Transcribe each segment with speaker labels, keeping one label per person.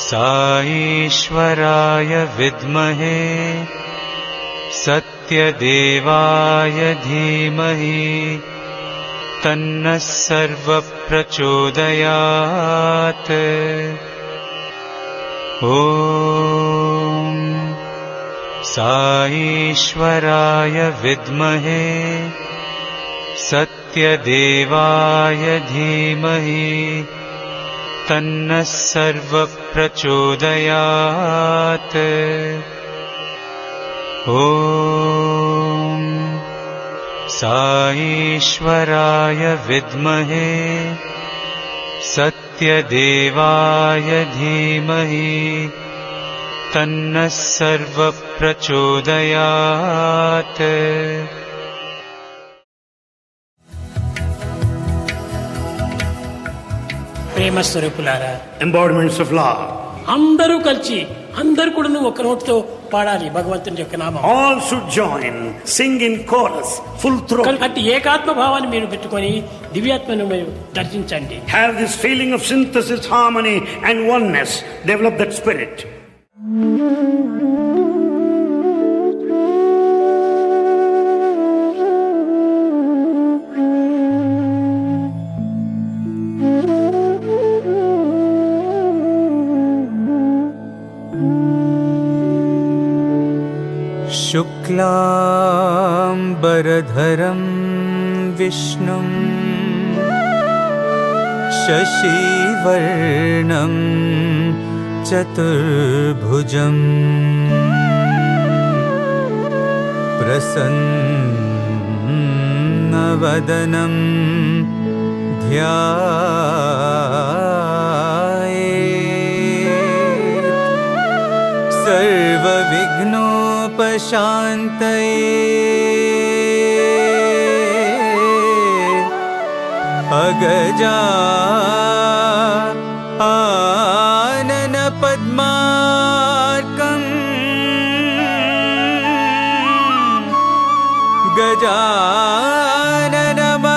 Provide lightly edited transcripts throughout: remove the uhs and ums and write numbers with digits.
Speaker 1: साईश्वराय विद्महे सत्यदेवाय धीमहि तन्नः सर्वप्रचोदयात्। ॐ साईश्वराय विद्महे सत्यदेवाय धीमहि तन्नः सर्वप्रचोदयात्। ॐ साईश्वराय विद्महे सत्यदेवाय धीमहि तन्नः सर्वप्रचोदयात्।
Speaker 2: ప్రేమ స్వరూపులారా,
Speaker 3: embodiments of love,
Speaker 2: అందరూ కలిసి అందరూ కూడా ఒక నోటితో పాడాలి భగవంతుని యొక్క నామం.
Speaker 3: all should join, sing in chorus, full throat.
Speaker 2: అట్టి ఏకాత్మ భావాన్ని మీరు పెట్టుకొని దివ్యాత్మను మీరు దర్శించండి.
Speaker 3: Have this feeling of synthesis, harmony and oneness. Develop that spirit.
Speaker 1: शुक्लाम्बरधरं विष्णुं शशिवर्णं चतुर्भुजं प्रसन्नवदनं ध्यायेत् सर्वविघ्नोपशान्तये अगजानन पद्मार्कं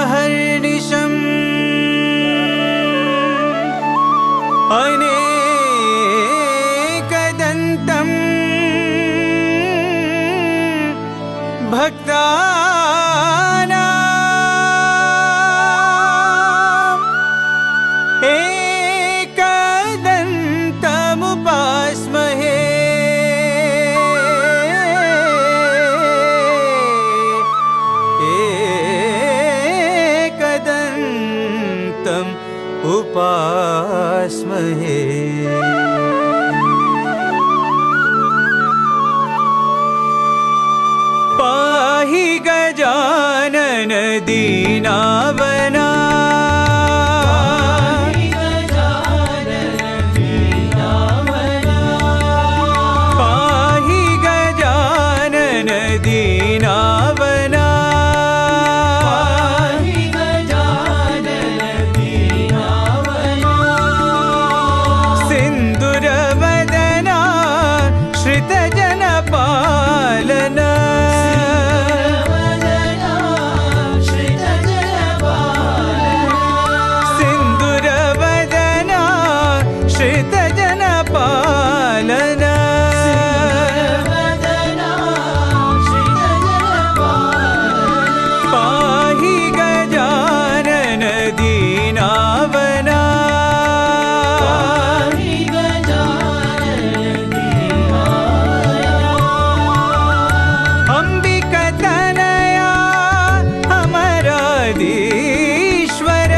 Speaker 1: गजाननमहर्निशम् अनेकदन्तम् भक्तानाम् एकदन्तमुपास्महे। एकदन्तम् उपास्महे। पाहि गजानन दीनावना पाहि गजानन दीनावना सिन्दूरवदना श्रितजनपालना श्रितजनपालना पाहि गजानन दीनावना अंबिकतनया अमराधीश्वर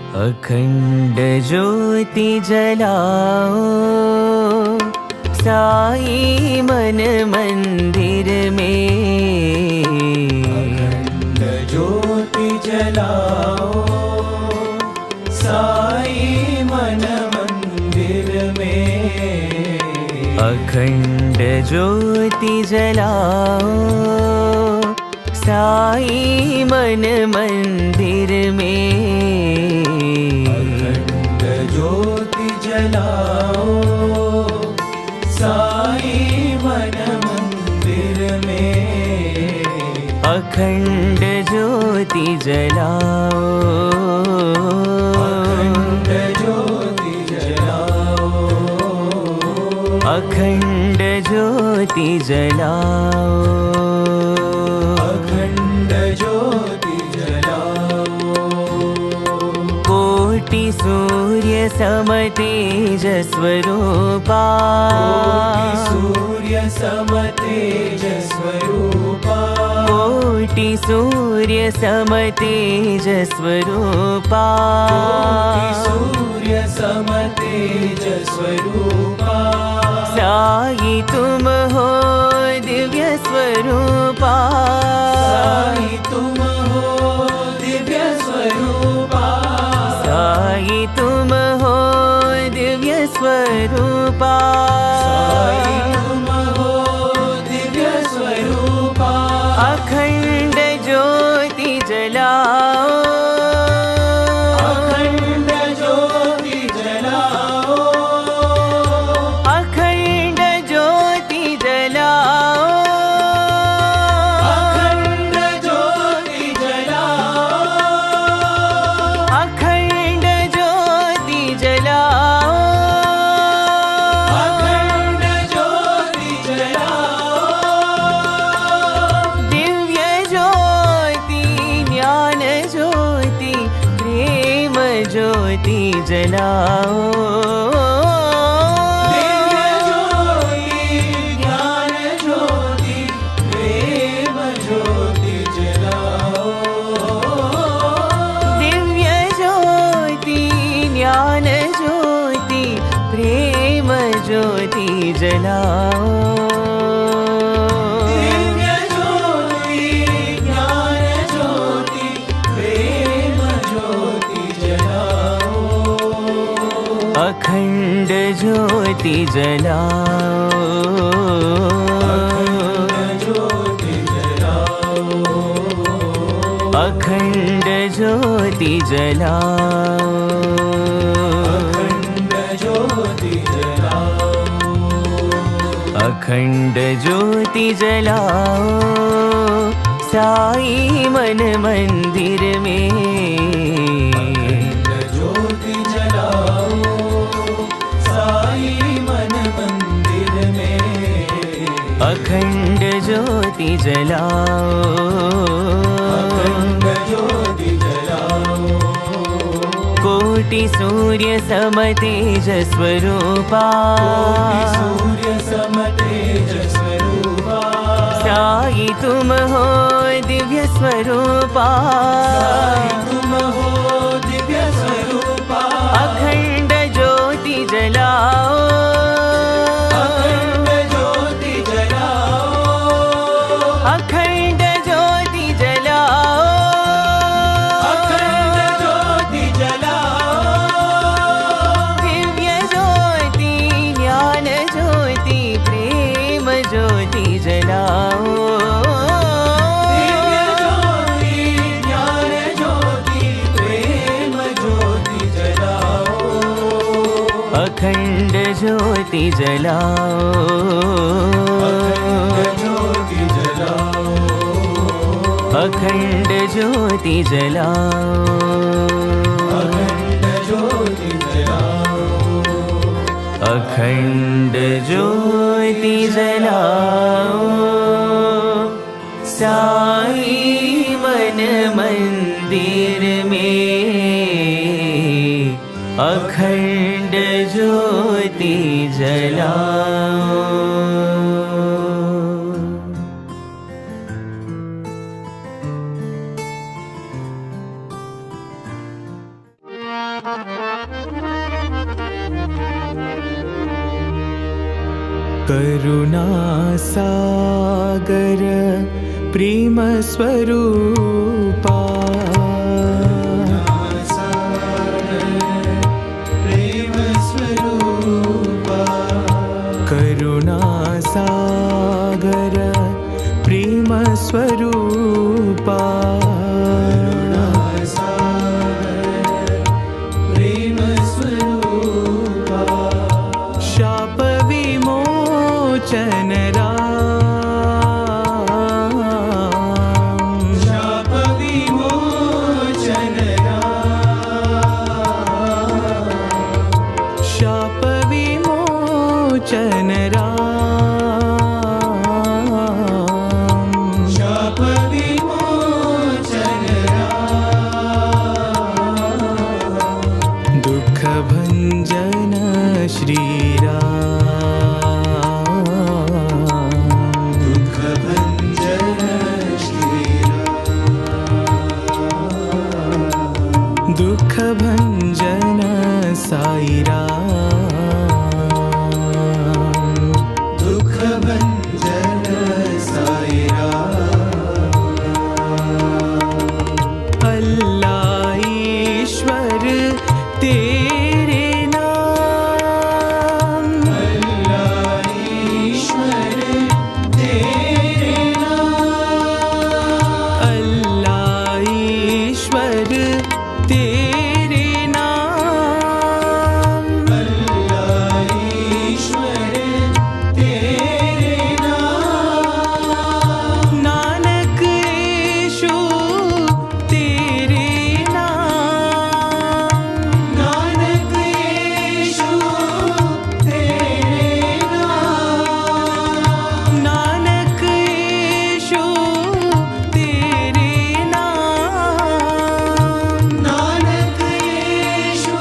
Speaker 1: अखंड ज्योति जलाओ साई मन मंदिर में। अखंड ज्योति जलाओ साई मन मंदिर में। अखंड ज्योति जलाओ साई मन मंदिर में। अखंड ज्योति जलाओ साई मन मंदिर में। अखंड ज्योति जलाओ। अखंड ज्योति जलाओ। अखंड ज्योति जलाओ। अखंड ज्योति जलाओ। कोटि सूर्य सम तेज स्वरूपा। सूर्य सम तेज स्वरूपा। कोटि सूर्य सम तेज स्वरूपा। सूर्य सम तेज स्वरूपा। साई तुम हो दिव्य स्वरूपा। साई तुम हो दिव्य स्वरूपा। साई तुम हो दिव्य स्वरूपा। साई तुम हो दिव्य स्वरूपा। अखंड ज्योति जलाओ। अखंड ज्योति जलाओ। अखंड ज्योति जलाओ। अखंड ज्योति जलाओ। अखंड ज्योति जलाओ। अखंड ज्योति जलाओ। दिव्य ज्योति ज्ञान ज्योति प्रेम ज्योति जलाओ। दिव्य ज्योति ज्ञान ज्योति प्रेम ज्योति जलाओ। दिव्य ज्योति ज्ञान ज्योति प्रेम ज्योति जलाओ। दिव्य ज्योति ज्ञान ज्योति प्रेम ज्योति जलाओ। अखंड ज्योति जलाओ। अखंड ज्योति जलाओ। अखंड ज्योति जलाओ। अखंड ज्योति जलाओ। अखंड ज्योति जलाओ साई मन मंदिर में। अखंड ज्योति जलाओ साई मन मंदिर में। अखंड ज्योति जलाओ। अखंड ज्योति जलाओ। कोटि सूर्य सम तेज स्वरूपा। सूर्य सम तेज स्वरूपा। साई तुम हो दिव्य स्वरूपा। साई तुम हो दिव्य स्वरूपा। अखंड ज्योति जलाओ। अखंड ज्योति जलाओ। अखंड ज्योति जलाओ। अखंड ज्योति जलाओ। दिव्य ज्योति ज्ञान ज्योति प्रेम ज्योति जलाओ। दिव्य ज्योति ज्ञान ज्योति प्रेम ज्योति जलाओ। अखंड ज्योति जलाओ। अखंड ज्योति जलाओ। अखंड ज्योति जलाओ। अखंड ज्योति जलाओ। अखंड ज्योति जलाओ साई मन मंदिर में। अखंड ज्योति जलाओ। करुणा सागर प्रेम स्वरूपा करुणा सागर प्रेम स्वरूपा शाप विमोचन शाप विमोचन दुख भंजन श्री दुख भंजन साई राम दुख भंजन साई राम अल्लाह ईश्वर तेरे नाम अल्लाह ईश्वर तेरे नाम अल्लाह ईश्वर तेरे नाम अल्लाह ईश्वर तेरे नाम नानक यीशु तेरे नाम नानक यीशु तेरे नाम नानक यीशु तेरे नाम नानक यीशु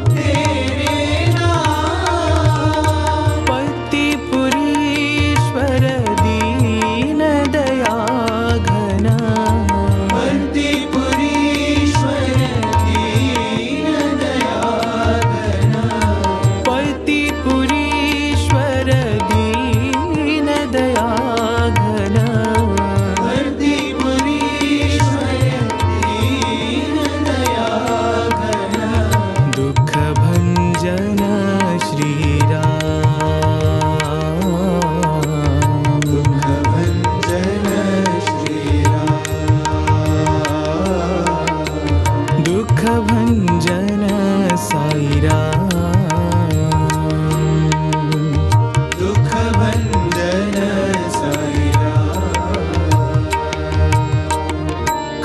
Speaker 1: तेरे नाम पति पुरीश्वर दीन दया घन पति पुरीश्वर दीन दया घन पति पुरीश्वर दीन दया घन पति पुरीश्वर दीन दया घन दुख भंजन श्री राम दुख भंजन श्री राम दुख भंजन साई राम दुख भंजन साई राम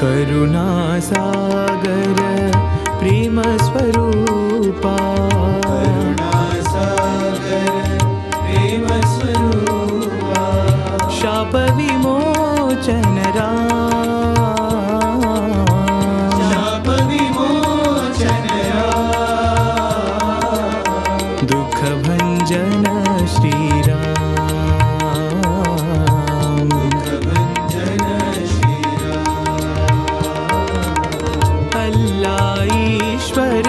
Speaker 1: करुणा सागर प्रेम स्वरूपा करुणा सागर प्रेम स्वरूपा शाप विमोचन शाप विमोचन दुख भंजन श्री राम दुख भंजन श्री राम अल्लाह ईश्वर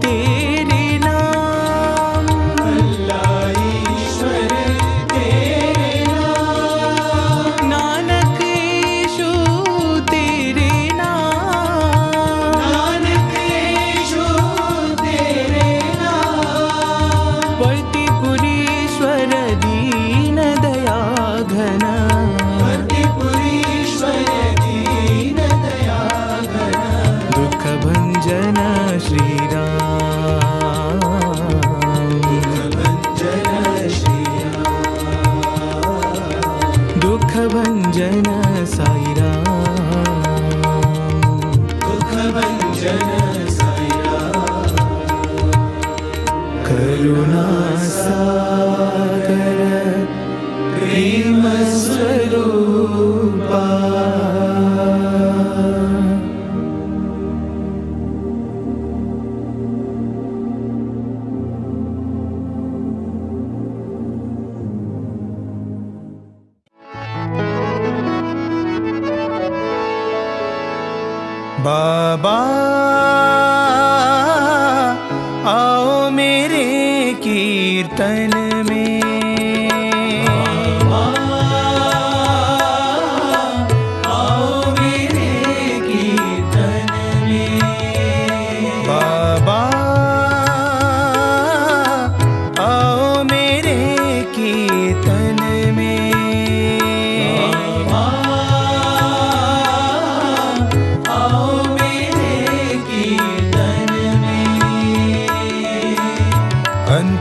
Speaker 1: तेरे नाम अल्लाह ईश्वर तेरे नाम नानक यीशु तेरे नाम नानक यीशु तेरे नाम पति पुरीश्वर दीन दया घन पति पुरीश्वर दीन दया घन दुख भंजन श्री राम दुख भंजन श्री राम दुख भंजन साई राम दुख भंजन साई राम करुणा सागर प्रेम स्वरूपा बाबा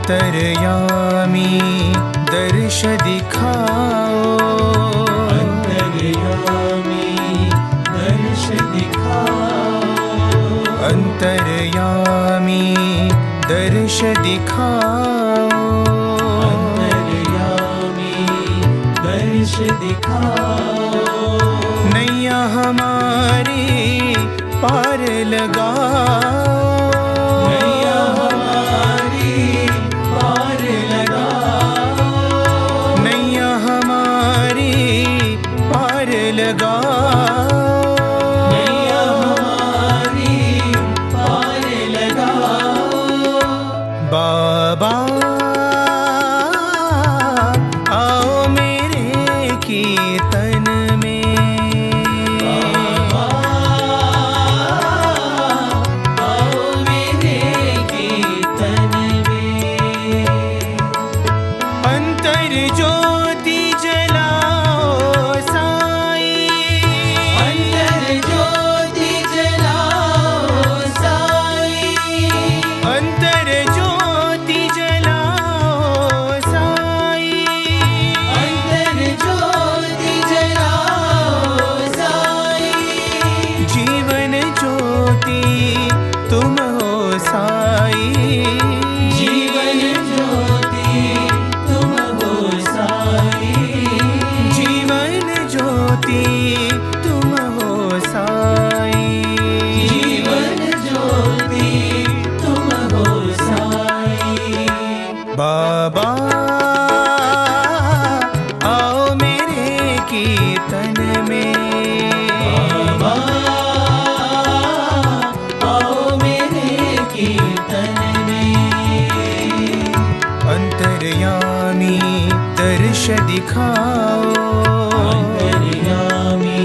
Speaker 1: अंतर्यामी दर्श दिखाओ अंतर्यामी दर्श दिखाओ अंतर्यामी दर्श दिखाओ अंतर्यामी दर्श दिखाओ नैया हमारी पार लगाओ नैया हमारी पार लगाओ नैया हमारी पार लगाओ नैया हमारी पार लगाओ बाबा आओ मेरे कीर्तन में बाबा आओ मेरे कीर्तन में बाबा आओ मेरे कीर्तन में अंतर्यामी दर्श दिखाओ अंतर्यामी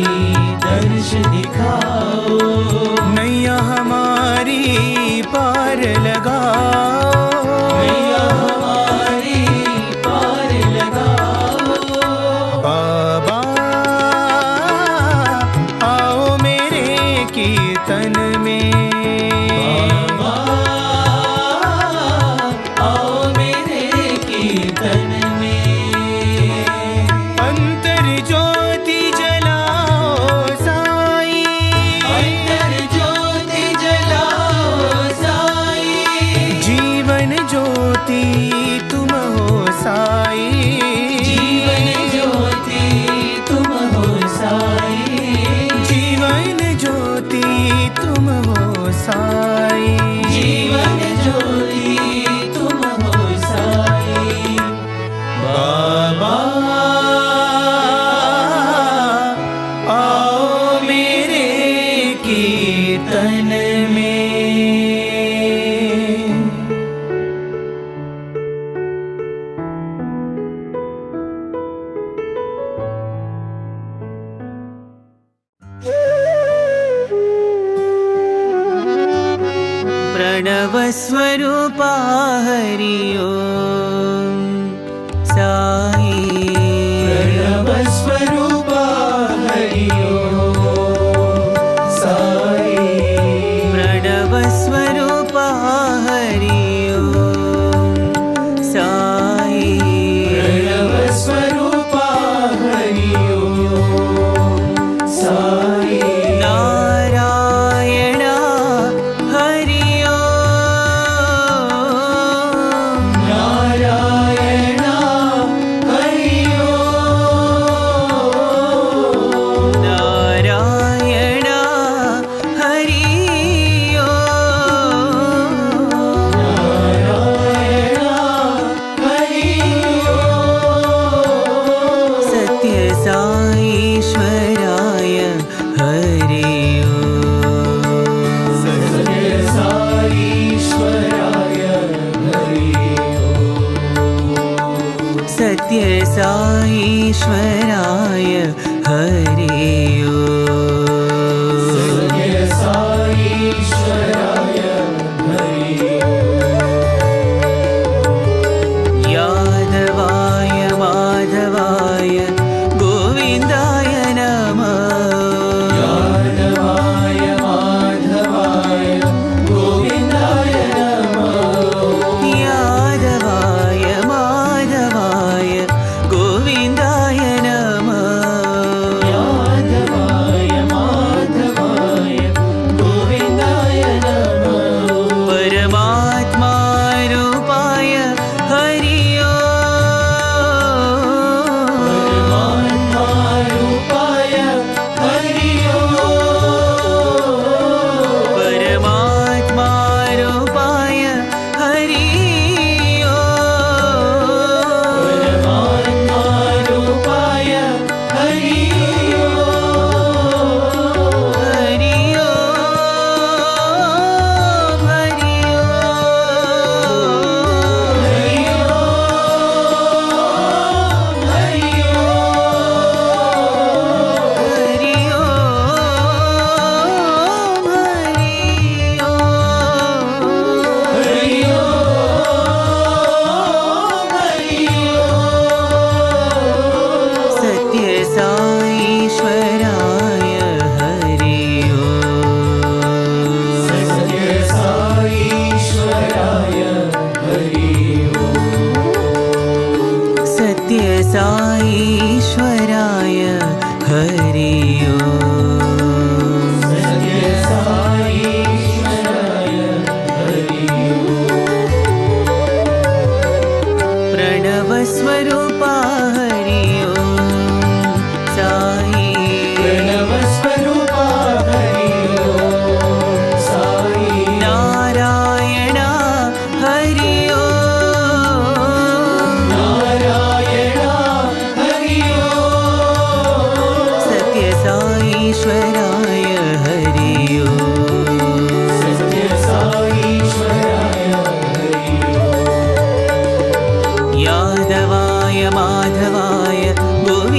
Speaker 1: दर्श दिखाओ नैया हमारी पार लगाओ कीर्तन में बाबा आओ मेरे कीर्तन में अंतर ज्योति जलाओ साई अंतर ज्योति जलाओ साई जीवन ज्योति तुम हो साई जीवन ज्योति तुम हो साई जीवन ज्योति तुम हो साई जीवन ज्योति तुम हो साई बाबा आओ मेरे कीर्तन में प्रणव स्वरूपा हरि ओम साई प्रणव स्वरूपा हरि ओम साई प्रणव स्वरूपा हरि ओम साई प्रणव स्वरूपा हरि ओम साई नारायण हरि सत्य साईश्वराय हरि ओम सत्य साईश्वराय हरि ओम यादवाय माधवाय गोविन्दाय नमः यादवाय माधवाय गोविन्दाय नमः यादवाय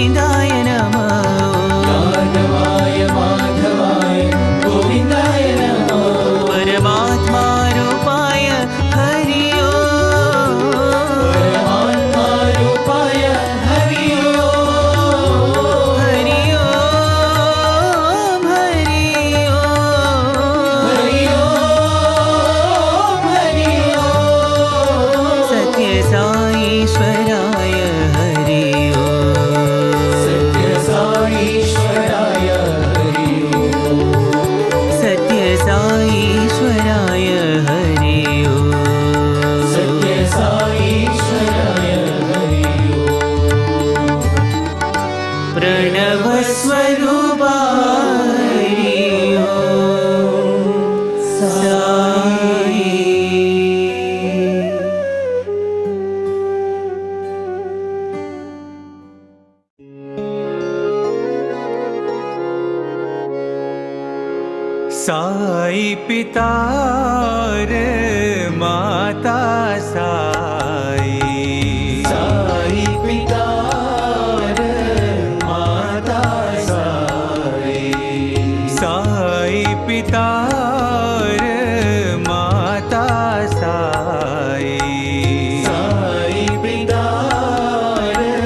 Speaker 1: गोविन्दाय नमः
Speaker 4: यादवाय माधवाय गोविन्दाय नमः
Speaker 1: परमात्मा रूपाय हरि ओम्
Speaker 4: परमात्मा रूपाय हरि ओम्
Speaker 1: हरि ओम् हरि ओम्
Speaker 4: हरि ओम् हरि ओम्
Speaker 1: सत्य साईश्वराय हरि ओम्
Speaker 4: सत्य साईश्वराय हरि ओम्
Speaker 1: सत्य साईश्वराय हरि ओम्
Speaker 4: सत्य साईश्वराय हरि ओम्
Speaker 1: प्रणव स्वरूपा हरि ओम् साई साई पिता रे माता साई
Speaker 4: साई पिता रे माता साई
Speaker 1: साई पिता रे माता साई
Speaker 4: साई पिता रे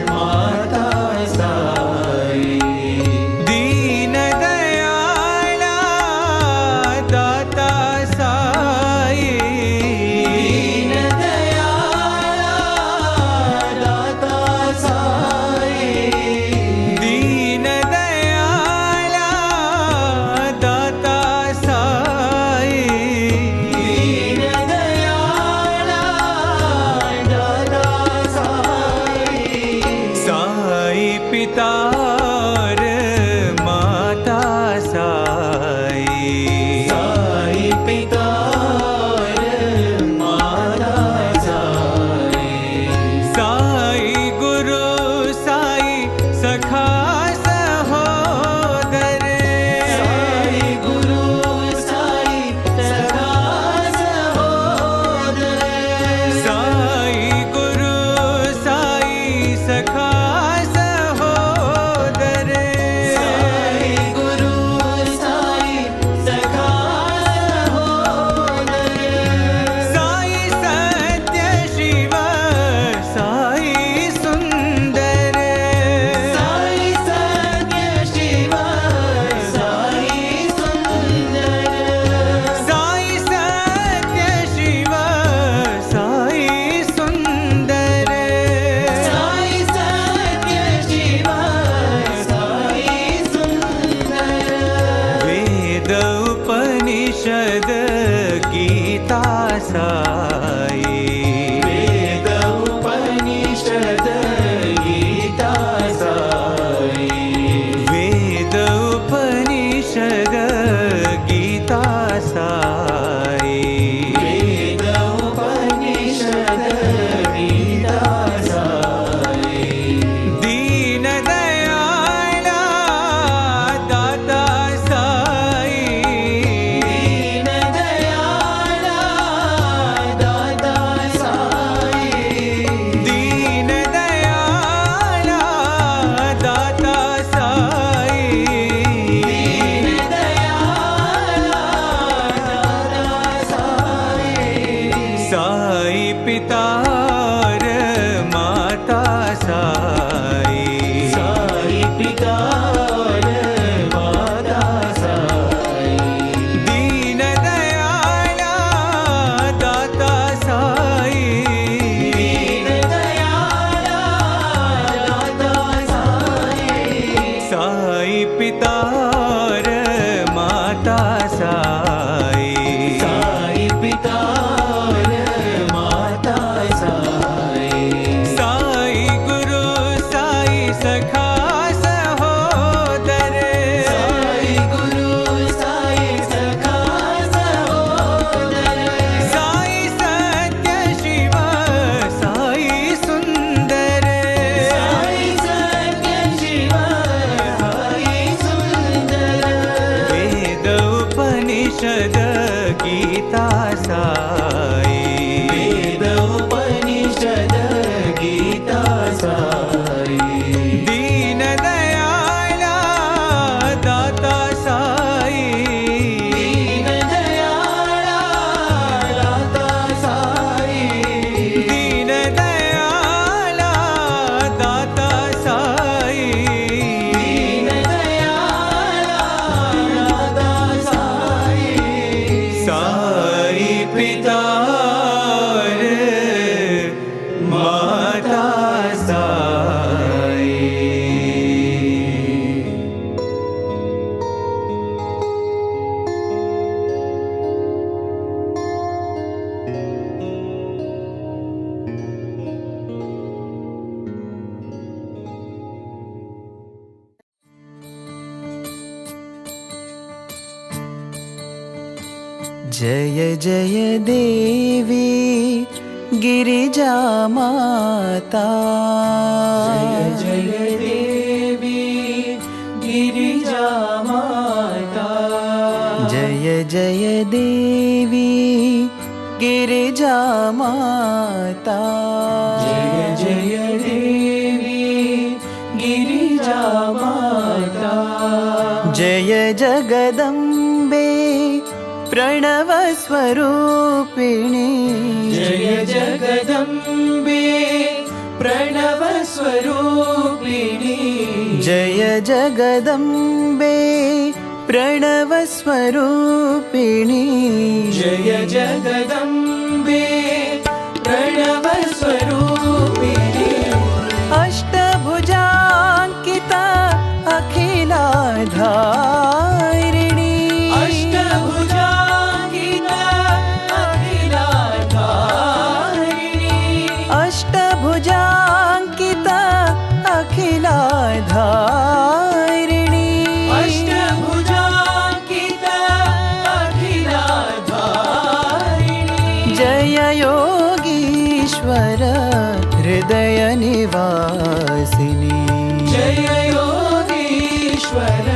Speaker 4: माता साई
Speaker 1: दीन दयाला दाता साई
Speaker 4: दीन दयाला दाता साई
Speaker 1: दीन दयाला दाता साई
Speaker 4: दीन दयाला दाता साई
Speaker 1: साई पिता रे माता साई
Speaker 4: साई पिता रे माता साई
Speaker 1: साई गुरु साई सखा सहोदर
Speaker 4: साई गुरु साई सखा सहोदर
Speaker 1: साई गुरु साई सखा सहोदर
Speaker 4: साई गुरु साई सखा सहोदर
Speaker 1: साई सत्य शिव साई सुंदर
Speaker 4: साई सत्य शिव साई सुंदर
Speaker 1: साई सत्य शिव साई सुंदर
Speaker 4: साई सत्य शिव साई सुंदर
Speaker 1: वेद उपनिषद गीता साई
Speaker 4: वेद उपनिषद गीता साई
Speaker 1: वेद उपनिषद गीता साई
Speaker 4: वेद उपनिषद गीता साई
Speaker 1: दीन दयाला दाता साई
Speaker 4: दीन दयाला दाता साई
Speaker 1: दीन दयाला दाता साई
Speaker 4: दीन दयाला दाता साई
Speaker 1: साई पिता रे माता साई
Speaker 4: साई पिता रे माता साई
Speaker 1: दीन दयाला दाता साई
Speaker 4: दीन दयाला दाता साई
Speaker 1: साई पिता रे माता साई
Speaker 4: साई पिता रे माता साई
Speaker 1: साई गुरु साई सखा सहोदर
Speaker 4: साई गुरु साई सखा सहोदर
Speaker 1: साई सत्य शिव साई सुंदर
Speaker 4: साई सत्य शिव साई सुंदर
Speaker 1: वेद उपनिषद गीता साई
Speaker 4: वेद उपनिषद गीता साई
Speaker 1: जय जय देवी गिरिजा माता।
Speaker 4: जय जय देवी गिरिजा माता।
Speaker 1: जय जय देवी गिरिजा माता।
Speaker 4: जय जय देवी गिरिजा माता।
Speaker 1: जय जगदम्बे प्रणव स्वरूपिणी।
Speaker 4: जय जगदम्बे प्रणव स्वरूपिणी।
Speaker 1: जय जगदम्बे प्रणव स्वरूपिणी।
Speaker 4: जय जगदम्बे प्रणव स्वरूपिणी।
Speaker 1: अष्टभुजाङ्किता अखिलाधारिणी।
Speaker 4: अष्टभुजाङ्किता अखिलाधारिणी।
Speaker 1: अष्टभुजाङ्किता अखिलाधारिणी।
Speaker 4: अष्टभुजाङ्किता अखिलाधारिणी।
Speaker 1: जय योगीश्वर हृदय निवासिनी।
Speaker 4: जय योगीश्वर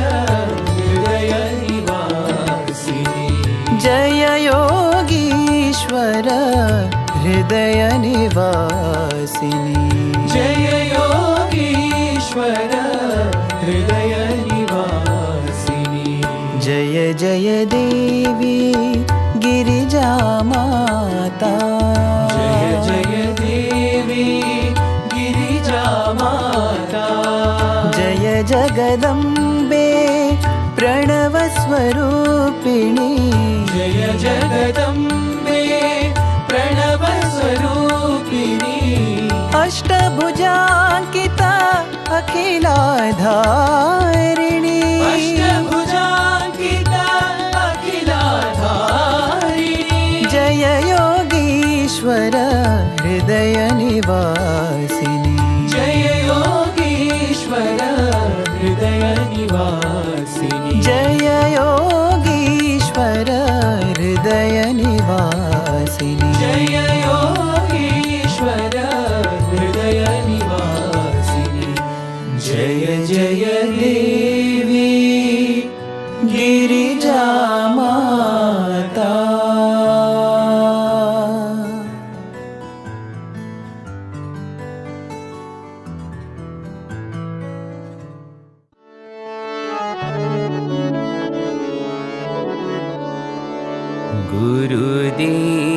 Speaker 4: हृदय निवासिनी।
Speaker 1: जय योगीश्वर हृदय निवासिनी।
Speaker 4: जय योगीश्वर हृदय निवासिनी।
Speaker 1: जय जय देवी गिरिजा माता।
Speaker 4: जय जय देवी गिरिजा माता।
Speaker 1: जय जगदम्बे प्रणव स्वरूपिणी।
Speaker 4: जय जगदम्बे प्रणव स्वरूपिणी।
Speaker 1: अष्टभुजाङ्किता अखिलाधारिणी।
Speaker 4: अष्टभुजाङ्किता अखिलाधारिणी।
Speaker 1: जय योगीश्वर हृदय निवासिनी।
Speaker 4: जय योगीश्वर हृदय निवासिनी।
Speaker 1: जय योगीश्वर हृदय निवासिनी।
Speaker 4: जय योगीश्वर हृदय निवासिनी। जय जय देवी
Speaker 1: गिरिजा माता।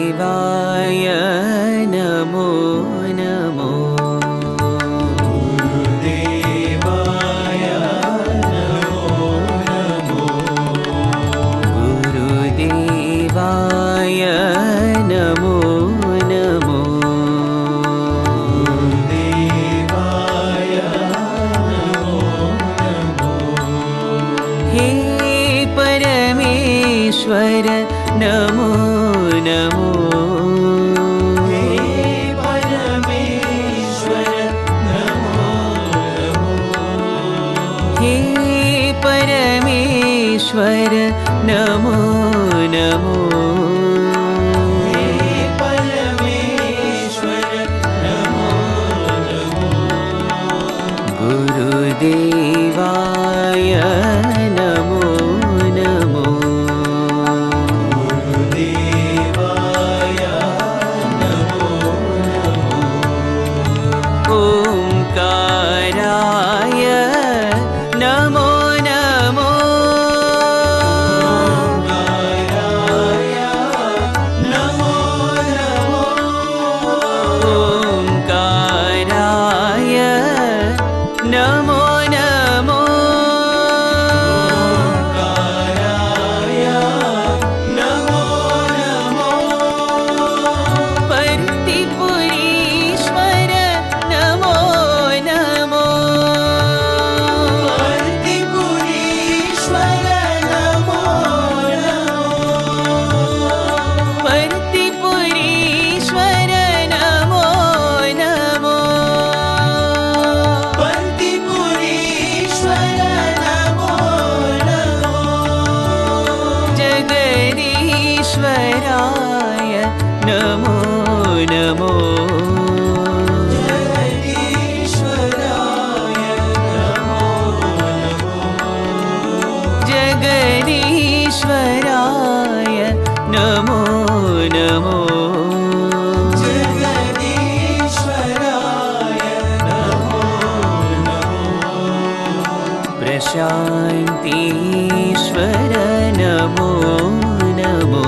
Speaker 1: गुरुदेवाय नमो नमो।
Speaker 4: गुरुदेवाय नमो नमो।
Speaker 1: गुरुदेवाय नमो नमो।
Speaker 4: गुरुदेवाय नमो नमो।
Speaker 1: हे परमेश्वर नमो नमो।
Speaker 4: हे परमेश्वर नमो नमो।
Speaker 1: हे परमेश्वर नमो नमो।
Speaker 4: हे परमेश्वर नमो नमो।
Speaker 1: गुरुदेवाय नमो नमो।
Speaker 4: गुरुदेवाय नमो नमो।
Speaker 1: ओंकाराय नमो नमो।
Speaker 4: ओंकाराय नमो नमो।
Speaker 1: ओंकाराय नमो नमो। नमो नमो जगदीश्वराय नमो नमो प्रशान्तीश्वर नमो नमो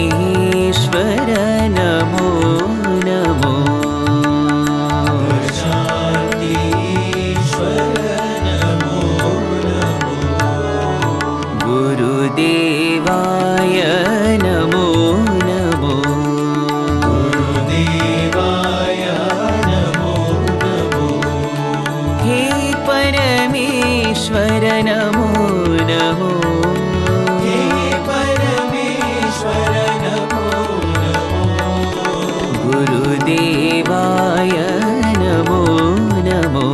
Speaker 1: प्रशान्तीश्वर नमो नमो गुरुदेवाय नमो नमो हे परमेश्वर नमो नमो गुरुदेवाय नमो नमो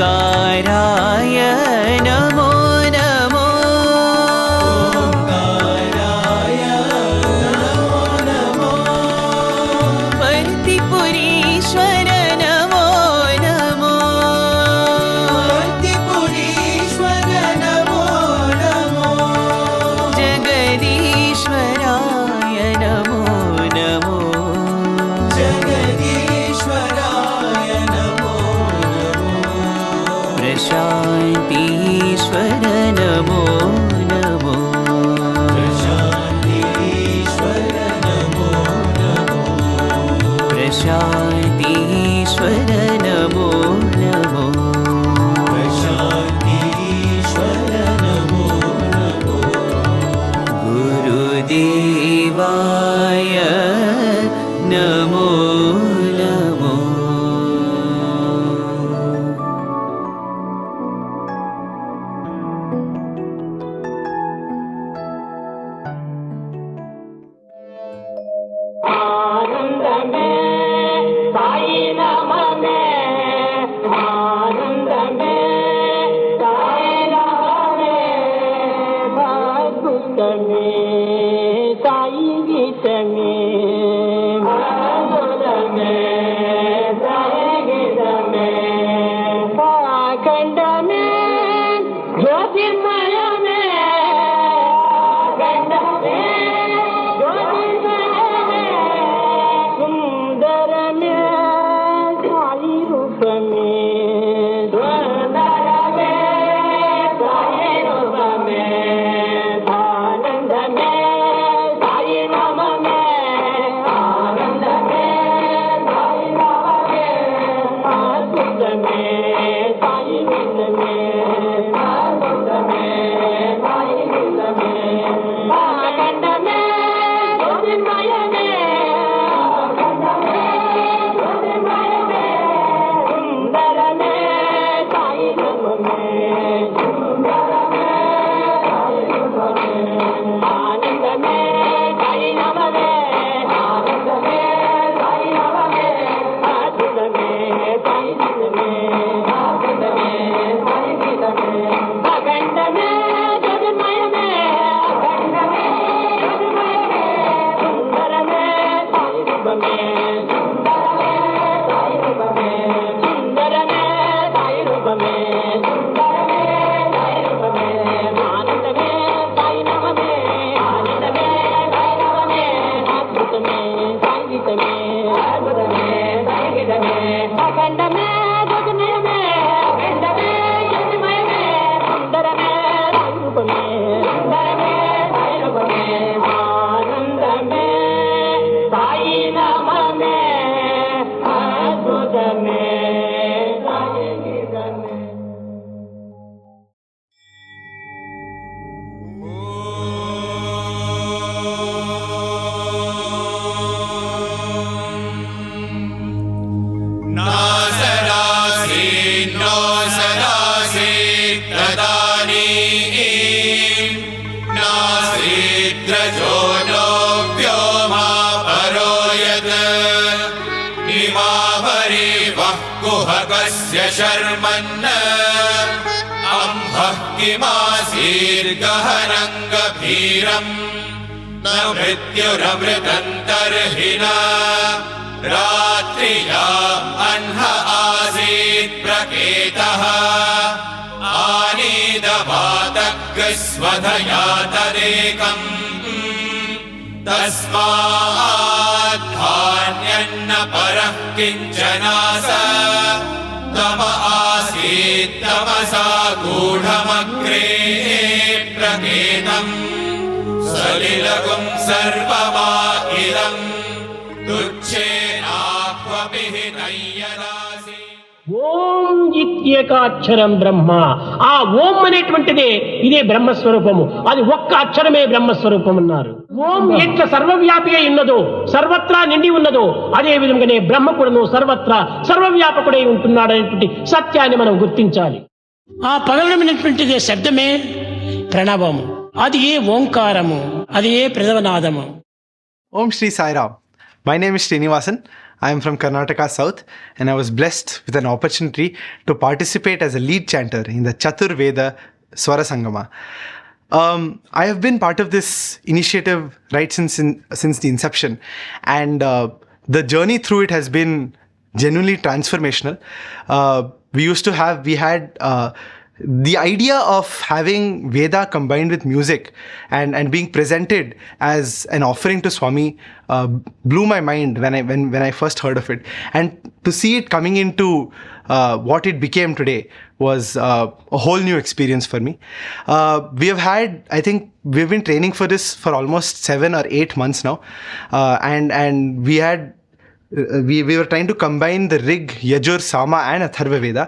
Speaker 1: ओंकाराय नमो नमो पर्तिपुरीश्वर नमो नमो जगदीश्वराय नमो नमो प्रशान्तीश्वर नमो नमो प्रशान्तीश्वर नमो नमो गुरुदेवाय नमो नमो
Speaker 2: आनंद में साई नाम में आनंद में साई नाम में भागवत में साई गीत में भागवत में साई गीत में पाखंड में ज्योतिर्मय में पाखंड में सुंदर में साई रूप में सुंदर में साई रूप में आनंद में साई नाम में
Speaker 4: भगस्य शर्मन्न अम्भः किमासीर्गहनं गभीरम् न मृत्युरमृतन्तर्हि न रात्रियाम् अह्न आसीत् प्रकेतः आनीदवातग्स्वधया तदेकम् तस्माद्धान्यन्न परः किञ्चनास तम आसीत् तमसा गूढमग्रे प्रकेतम् सलिलगुं सर्वमाखिलम् तुच्छेनाक्वपि हितय्यदासि।
Speaker 2: ఓం ఇత్యేకాక్షరం బ్రహ్మ. ఆ ఓం అనేటువంటిదే ఇదే బ్రహ్మస్వరూపము. అది ఒక్క అక్షరమే బ్రహ్మస్వరూపం అన్నారు. ఓం ఎట్ల సర్వవ్యాపి అయి ఉన్నదో, సర్వత్రా నిండి ఉన్నదో, అదే విధంగానే బ్రహ్మ కూడాను సర్వత్రా సర్వవ్యాపకుడై ఉంటున్నాడు అనేటువంటి సత్యాన్ని మనం గుర్తించాలి. ఆ పగలమైనటువంటిదే శబ్దమే ప్రణవము, అది ఏ ఓంకారము, అది ఏ ప్రణవనాదము.
Speaker 5: Om Shri Sai Ram. My name is Srinivasan. I am from Karnataka South, and I was blessed with an opportunity to participate as a lead chanter in the Chatur Veda Swara Sangama. I have been part of this initiative right since the inception, and the journey through it has been genuinely transformational. We had the idea of having Veda combined with music and being presented as an offering to Swami blew my mind when I first heard of it. And to see it coming into what it became today was a whole new experience for me. We've been training for this for almost 7 or 8 months now. And we were trying to combine the Rig, Yajur, Sama and Atharva Veda,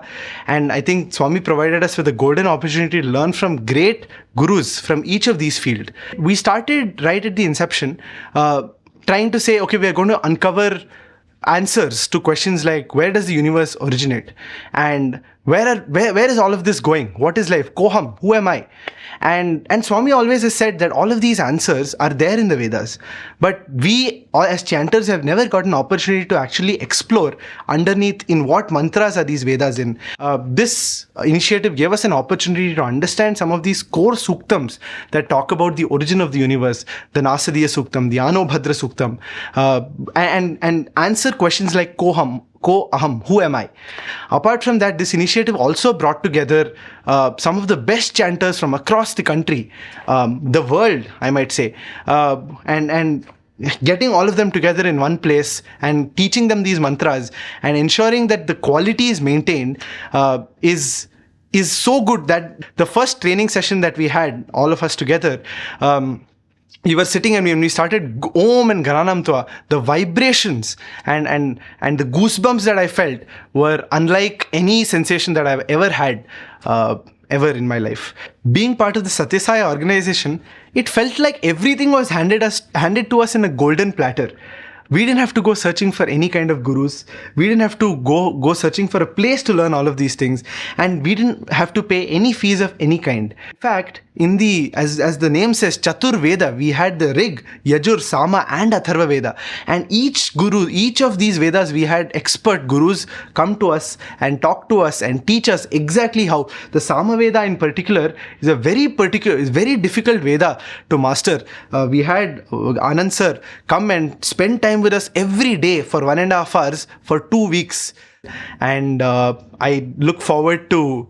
Speaker 5: and I think Swami provided us with a golden opportunity to learn from great gurus from each of these fields. We started right at the inception trying to say, okay, we are going to uncover answers to questions like where does the universe originate, and where is all of this going, what is life, Koham, who am I? And Swami always has said that all of these answers are there in the Vedas, but we as chanters have never got an opportunity to actually explore underneath in what mantras are these Vedas in. This initiative gave us an opportunity to understand some of these core suktams that talk about the origin of the universe, the Nasadiya Suktam, the Anobhadra Suktam, and answer questions like Koham, Ko Aham, who am I? Apart from that, this initiative also brought together some of the best chanters from across the country, the world, I might say, and getting all of them together in one place and teaching them these mantras and ensuring that the quality is maintained is so good that the first training session that we had, all of us together, we were sitting and when we started Om and Ghananam Tva, the vibrations and the goosebumps that I felt were unlike any sensation that I've ever had ever in my life. Being part of the Satyasaya organization, it felt like everything was handed to us in a golden platter. We didn't have to go searching for any kind of gurus. We didn't have to go searching for a place to learn all of these things, and we didn't have to pay any fees of any kind. In fact, as the name says, Chatur Veda, we had the Rig, Yajur, Sama and Atharva Veda, and each of these Vedas we had expert gurus come to us and talk to us and teach us exactly how. The Sama Veda in particular is very difficult Veda to master. We had Anand sir come and spend time with us every day for 1.5 hours for 2 weeks, and I look forward to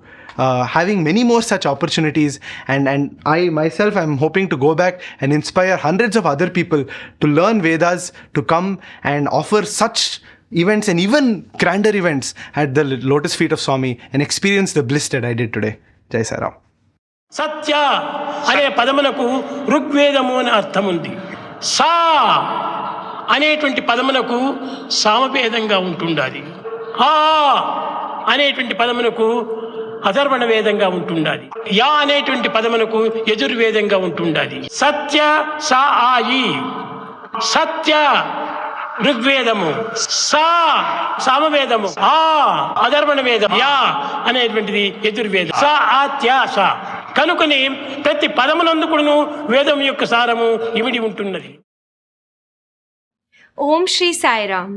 Speaker 5: having many more such opportunities, and I myself am hoping to go back and inspire hundreds of other people to learn Vedas, to come and offer such events and even grander events at the lotus feet of Swami and experience the bliss that I did today. Jai Sai Ram.
Speaker 2: సత్య అనే పదమునకు ఋగ్వేదము అని అర్థం ఉంది. సా అనేటువంటి పదమునకు సామవేదంగా ఉంటుండాలి. ఆ అనేటువంటి పదమునకు అధర్వణ వేదంగా ఉంటుండాలి. యా అనేటువంటి పదమునకు యజుర్వేదంగా ఉంటుండాలి. సత్య సా ఆయి, సత్య ఋగ్వేదము, సా సామవేదము, ఆ అధర్వణ వేదం, యా అనేటువంటిది యజుర్వేదం, సా ఆత్యాస. కనుకని ప్రతి పదమునందుకును వేదం యొక్క సారము ఇమిడి ఉంటున్నది.
Speaker 6: Om Shri Sai Ram.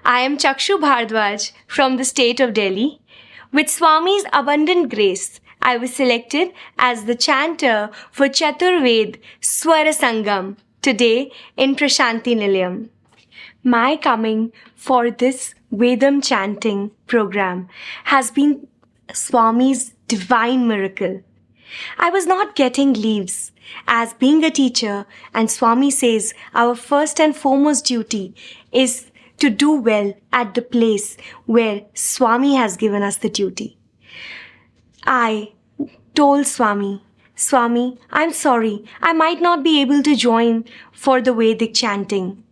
Speaker 6: I am Chakshu Bhardwaj from the state of Delhi. With Swami's abundant grace, I was selected as the chanter for Chaturved Swara Sangam today in Prashanti Nilayam. My coming for this Vedam chanting program has been Swami's divine miracle. I was not getting leaves. As being a teacher, and Swami says our first and foremost duty is to do well at the place where Swami has given us the duty. I told Swami, I'm sorry, I might not be able to join for the Vedic chanting.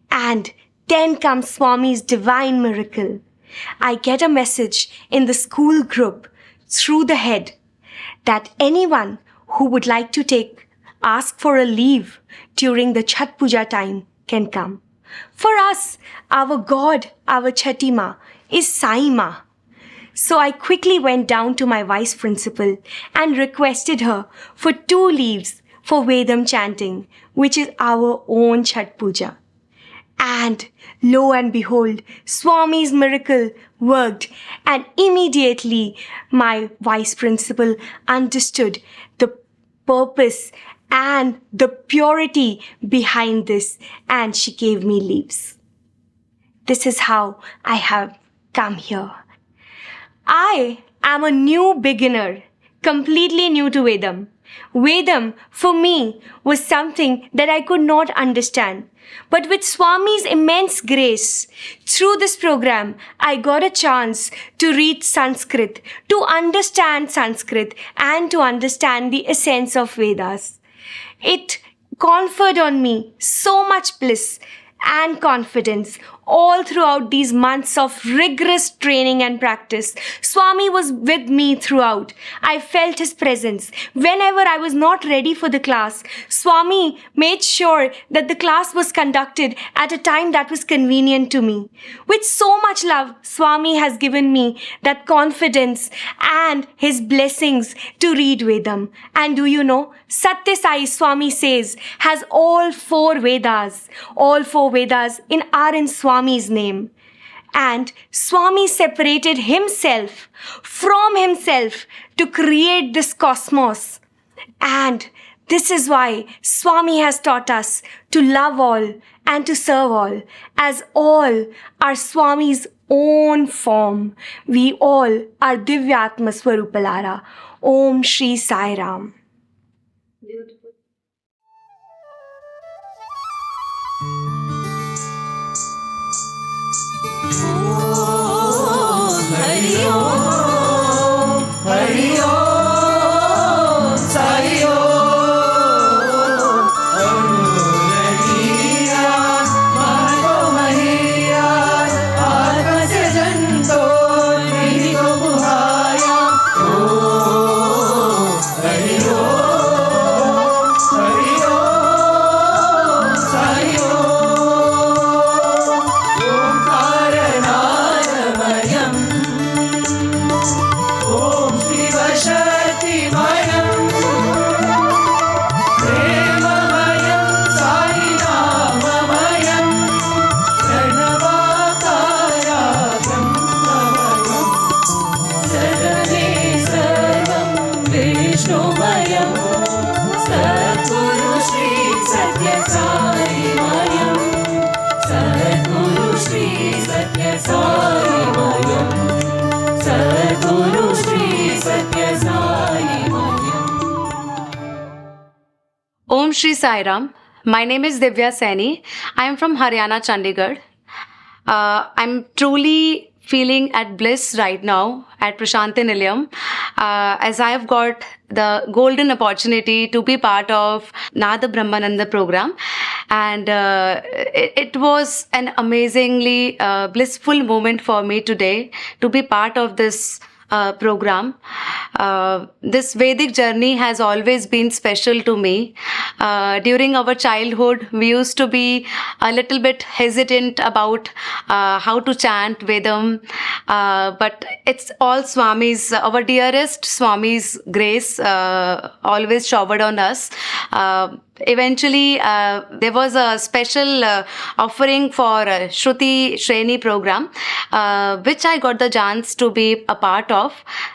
Speaker 6: And then comes Swami's divine miracle. I get a message in the school group through the head that anyone who would like to ask for a leave during the Chhat Puja time can come. For us, our God, our Chhati Ma, is Sai Ma. So I quickly went down to my vice principal and requested her for 2 leaves for Vedam chanting, which is our own Chhat Puja. And lo and behold, Swami's miracle worked, and immediately my vice principal understood the purpose and the purity behind this, and she gave me leaves. This is how I have come here. I am a new beginner, completely new to Vedam. Vedam, for me, was something that I could not understand. But with Swami's immense grace, through this program, I got a chance to read Sanskrit, to understand Sanskrit, and to understand the essence of Vedas. It conferred on me so much bliss and confidence all throughout these months of rigorous training and practice. Swami was with me throughout. I felt his presence. Whenever I was not ready for the class, Swami made sure that the class was conducted at a time that was convenient to me. With so much love, Swami has given me that confidence and his blessings to read Vedam. And do you know, Satya Sai, Swami says, has all 4 Vedas in Swami's name. And Swami separated himself from himself to create this cosmos. And this is why Swami has taught us to love all and to serve all, as all are Swami's own form. We all are Divyatma Swarupalara. Om Shri Sai Ram.
Speaker 7: Om Shri Sai Ram. My name is Divya Saini. I am from Haryana, Chandigarh. I'm truly feeling at bliss right now at Prashanti Nilayam, as I have got the golden opportunity to be part of Nada Brahmananda program. And it was an amazingly blissful moment for me today to be part of this program. This Vedic journey has always been special to me. During our childhood, we used to be a little bit hesitant about how to chant Vedam, but it's all Swami's, our dearest Swami's grace always showered on us. eventually there was a special offering for Shruti Shreni program, which I got the chance to be a part of,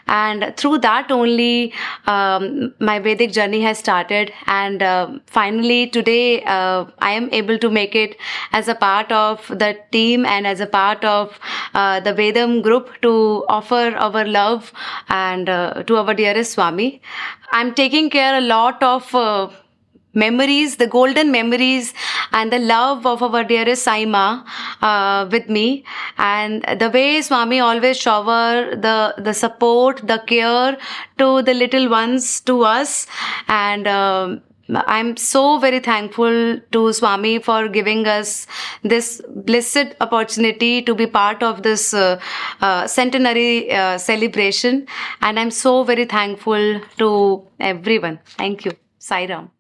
Speaker 7: and through that only my Vedic journey has started, and finally today I am able to make it as a part of the team and as a part of the Vedam group to offer our love and to our dearest Swami. I'm taking care a lot of memories, the golden memories and the love of our dearest Saima with me, and the way Swami always shower the support, the care to the little ones, to us, and I'm so very thankful to Swami for giving us this blessed opportunity to be part of this centenary celebration, and I'm so very thankful to everyone. Thank you. Sai Ram.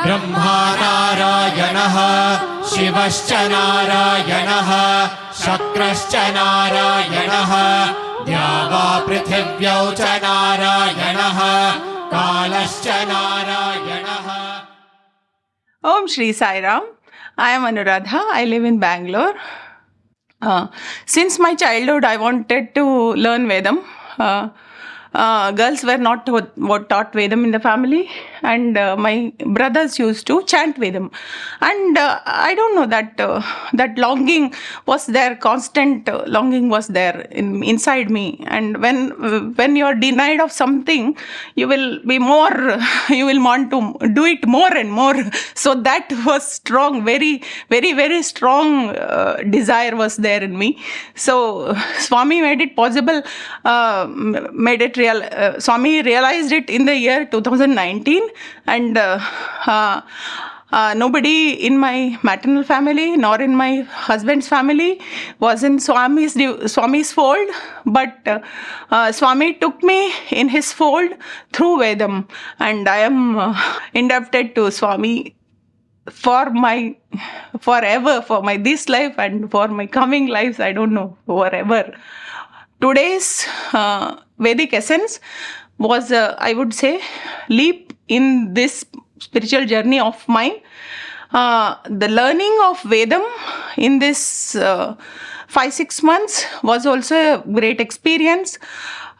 Speaker 4: Brahma नारायणः शिवश्च नारायणः शक्रश्च नारायणः द्यावा पृथिव्यौ च नारायणः कालश्च नारायणः.
Speaker 8: Om Shri Sai Ram. I am Anuradha. I live in Bangalore. Since my childhood, I wanted to learn Vedam. Girls were not taught Vedam in the family, and my brothers used to chant Vedam. And I don't know that longing was there, constant longing was there inside me. And when you are denied of something, you will want to do it more and more. So that was strong, very, very, very strong desire was there in me. So Swami made it possible, Swami realized it in the year 2019, and nobody in my maternal family nor in my husband's family was in Swami's fold, but Swami took me in his fold through Vedam, and I am indebted to Swami for my this life and for my coming lives. I don't know, forever. Today's Vedic essence was, I would say, leap in this spiritual journey of mine. The learning of Vedam in this 5-6 months was also a great experience.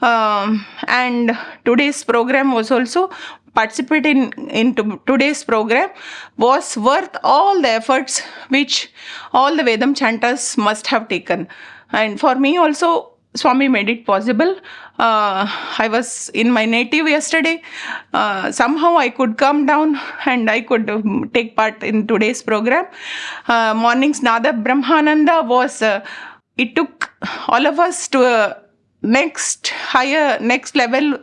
Speaker 8: And today's program was also, participating in today's program was worth all the efforts which all the Vedam chanters must have taken. And for me also, Swami made it possible. I was in my native yesterday. Somehow I could come down and I could take part in today's program. Morning's Nada Brahmananda was, it took all of us to a next level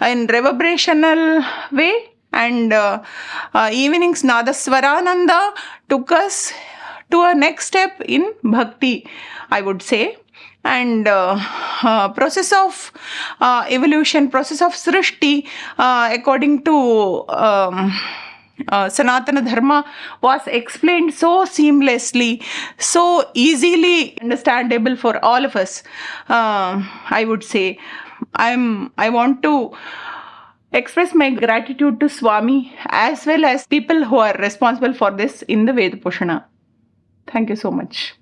Speaker 8: in reverberational way. And evening's Nada Swarananda took us to a next step in bhakti, I would say. And process of evolution, process of Srishti, according to Sanatana Dharma, was explained so seamlessly, so easily understandable for all of us. I would say, I want to express my gratitude to Swami as well as people who are responsible for this in the Veda Poshana. Thank you so much.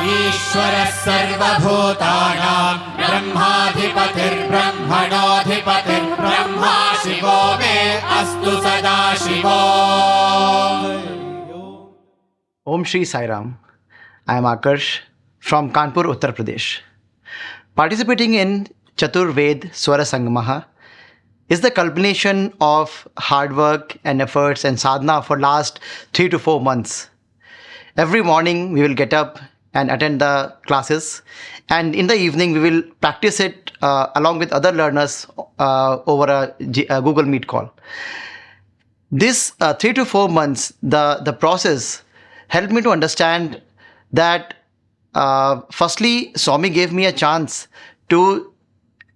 Speaker 4: ईश्वरः सर्वभूतानां ब्रह्माधिपतिर्ब्रह्मणोऽधिपतिर्ब्रह्मा शिवो मे अस्तु सदा शिवो.
Speaker 5: Om Shri Sai Ram. I am Akarsh from Kanpur, Uttar Pradesh. Participating in Chatur Ved Swara Sangamaha is the culmination of hard work and efforts and sadhana for last 3 to 4 months.
Speaker 9: every morning we will get up and attend the classes, and in the evening we will practice it along with other learners over a Google Meet call. This 3 to 4 months, the process helped me to understand that firstly, Swami gave me a chance to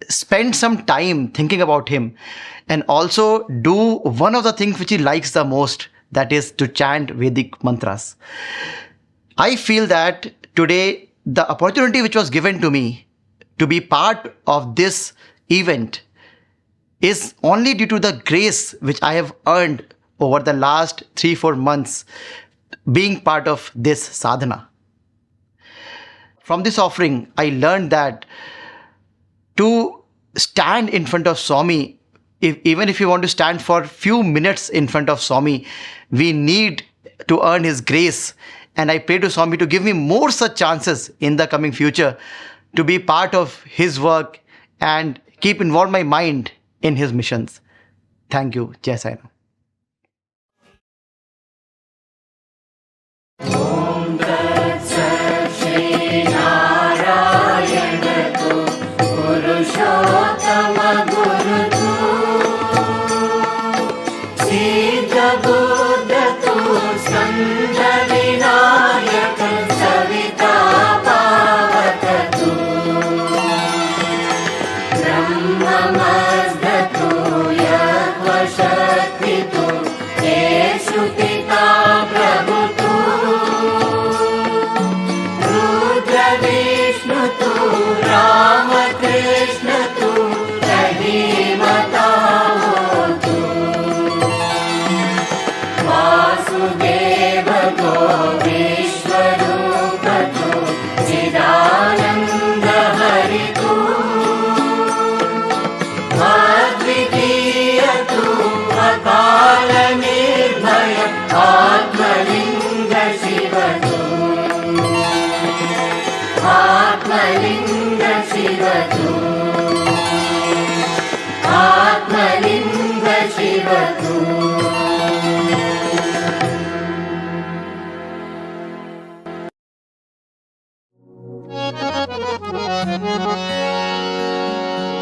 Speaker 9: spend some time thinking about him and also do one of the things which he likes the most, that is to chant Vedic mantras. I feel that today the opportunity which was given to me to be part of this event is only due to the grace which I have earned over the last 3-4 months being part of this sadhana. From this offering, I learned that to stand in front of Swami, even if you want to stand for few minutes in front of Swami, we need to earn his grace. And I pray to Swami to give me more such chances in the coming future to be part of his work and keep involved my mind in his missions. Thank you. Jai Sai Ram.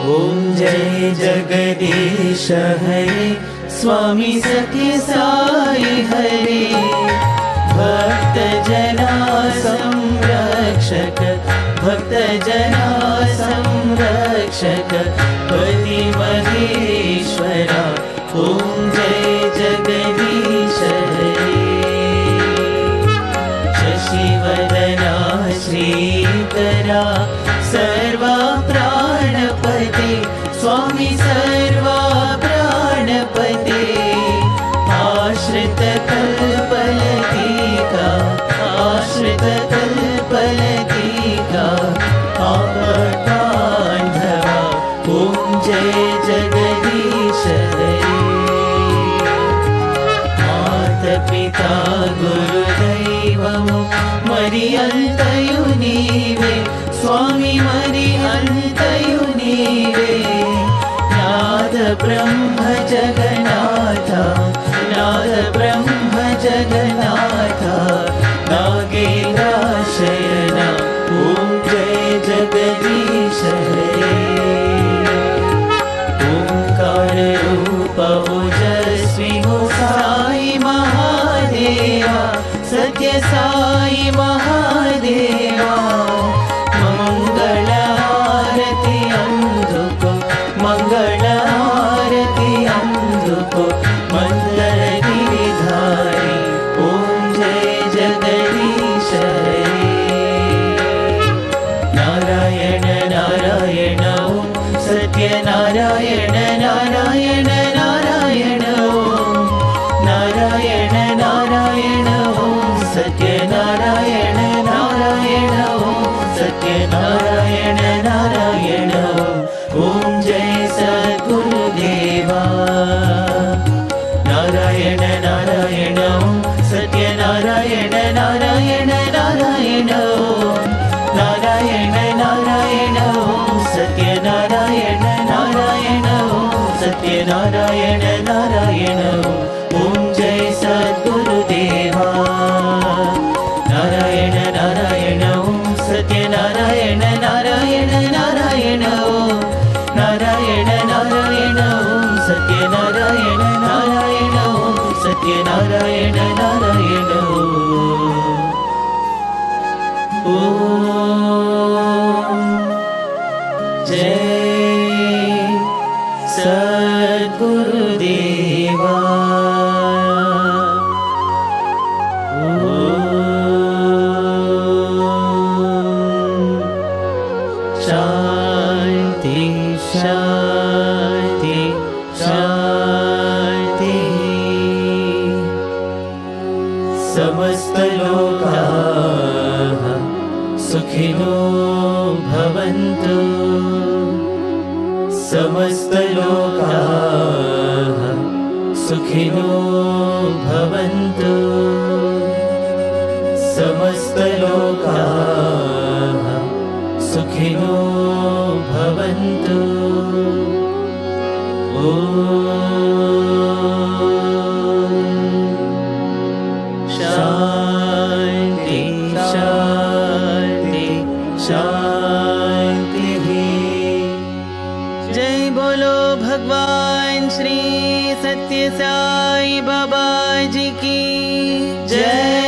Speaker 1: ॐ जय जगदीश हरे स्वामी सत्य साई हरे भक्त जना संरक्षक भक्त जना संरक्षक पति महेश्वरा ॐ जय जगदीश हरे शशिवदना श्रीकरा सर्वा प्राणपते स्वामी सर्वा प्राणपते आश्रित कल्पलतिका आश्रित कल्पलतिका आपदान्धवा ॐ जय जगदीश हरे मातपिता गुरुदैवमु मरियन्तयु नीवे स्वामी मरियन्तयु नीवे नाद ब्रह्म जगन्नाथ नाद ब्रह्म जगन्नाथ नागेन्द्रशयना ॐ जय जगदीश हरे ओंकार रूप ओजस्वी हो साई महादेवा सत्य साई महादेवा मंगल आरती अंधुको मंगल आरती अंधुको मंगल गिरिधारी ओम जय जगदीश हरे नारायण नारायण ओम सत्य नारायण नारायण नारायण ओम नारायण नारायण ओम सत्य नारायण नारायण ओम सत्य नारायण नारायण ओम जय सद्गुरुदेवा नारायण नारायण ओम सत्य नारायण नारायण नारायण ओम नारायण नारायण ओम सत्य नारायण नारायण ओम सत्य नारायण नारायण ओम जय सद्गुरुदेवा नारायण नारायण नारायण ओम नारायण नारायण ओम सत्यनारायण नारायण ओम सत्यनारायण नारायण ओम जय सद्गुरुदेवा शांति शांति शांति समस्त लोकाः सुखिनो भवन्तु समस्त लोकाः सुखिनो भवन्तु समस्त लोकाः सुखिनो भवन्तु ॐ शान्ति शान्ति शान्तिः जय बोलो भगवान श्री सत्य साई बाबा जी की जय।